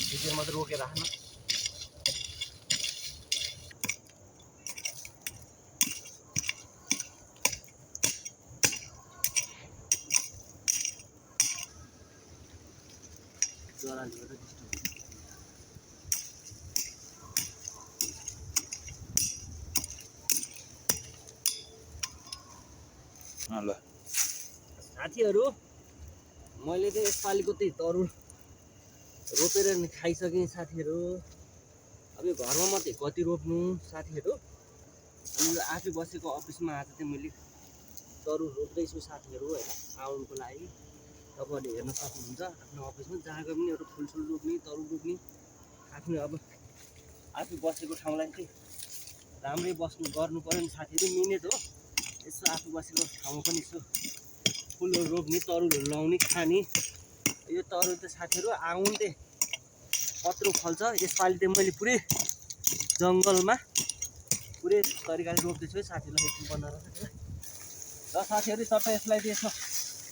भित्र मात्र रोकेर राख्न। जराले गर्दा डिस्टर्ब ल साथीहरू, मैले चाहिँ यसपालिको त्यही तरुल रोपेर खाइसकेँ साथीहरू। अब यो घरमा मात्रै कति रोप्नु साथीहरू। अनि यो आफै बसेको अफिसमा आज चाहिँ मैले तरुल रोप्दैछु साथीहरू होइन, आउनुको लागि। तपाईँहरूले हेर्न सक्नुहुन्छ आफ्नो अफिसमा जहाँ गए पनि एउटा फुलसुल रोप्ने, तरुल रोप्ने। आफ्नो अब आफै बसेको ठाउँलाई चाहिँ राम्रै गर्नु पऱ्यो नि साथीहरू, मिहिनेत हो। यसो आफू बसेको ठाउँमा पनि यसो फुलहरू रोप्ने, तरुलहरू लाउने, खाने। यो तरुल चाहिँ साथीहरू आउन्टे कत्रो फल्छ। यसपालि चाहिँ मैले पुरै जङ्गलमा पुरै तरिकाले रोप्दैछु है साथीहरूलाई, एकछिन बनाएर ल साथीहरू। चट्ट यसलाई चाहिँ यसो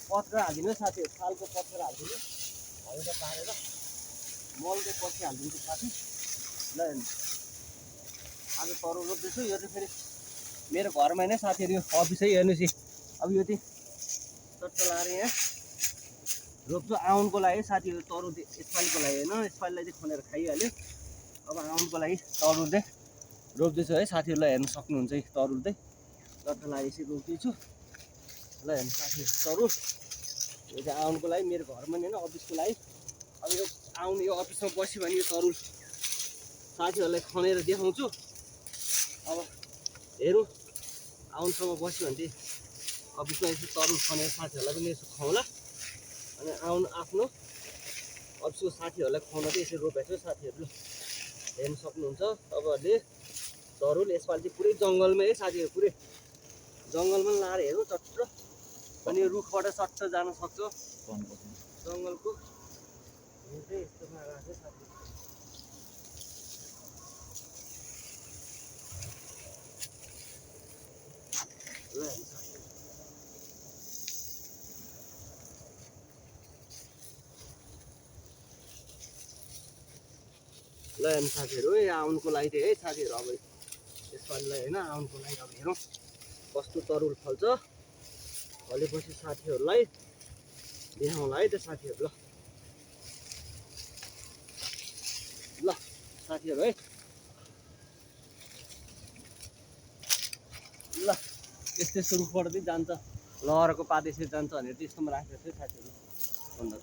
पत्र हालिदिनु है साथीहरू, सालको पत्र हालिदिनु हल्का पारेर, मल चाहिँ पछि हालिदिन्छु साथी। ल आज तरुल रोप्दैछु। यो चाहिँ फेरि मेरो घरमा नै साथीहरू, यो अफिस है हेर्नुहोस्। अब यो चाहिँ चट्ट लाएर यहाँ रोप्छु आउनको लागि साथीहरू। तरुल यसपालिको लागि होइन, यसपालिलाई चाहिँ खनेर खाइहाल्यो। अब आउनको लागि तरुल चाहिँ रोप्दैछु है साथीहरूलाई, हेर्न सक्नुहुन्छ है तरुल चाहिँ चट्ट लागि चाहिँ रोप्दैछु। ल हेर्नु साथीहरू तरुल यो चाहिँ आउनको लागि मेरो घरमा नि होइन, अफिसको लागि। अब यो आउने यो अफिसमा बस्यो भने यो तरुल साथीहरूलाई खनेर देखाउँछु। अब हेरौँ आउनसम्म बस्यो भने चाहिँ अफिसमा यसो तरुल खनेर साथीहरूलाई पनि यसो खुवाउँला। अनि आफ्नो अफिसको साथीहरूलाई खुवाउन चाहिँ यसरी रोपेको छु साथीहरू। हेर्न सक्नुहुन्छ तपाईँहरूले तरुल यसपालि चाहिँ पुरै जङ्गलमै है साथीहरू, पुरै जङ्गलमा लाएर हेरौँ चट्ट। अनि यो रुखबाट सट्ट जान सक्छ जङ्गलको हिउँ चाहिँ यस्तोमा राख्छ साथीहरू। ल हेर्नु साथीहरू, यहाँ आउनुको लागि चाहिँ है साथीहरू। अब यसपालिलाई होइन आउनुको लागि अब हेरौँ कस्तो तरुल फल्छ। फलेपछि साथीहरूलाई देखाउँला है त साथीहरू। ल साथीहरू है, ल यस्तो रुखबाट चाहिँ जान्छ, लहरको पात यसरी जान्छ भनेर चाहिँ यस्तोमा राखेको छु साथीहरू भन्दा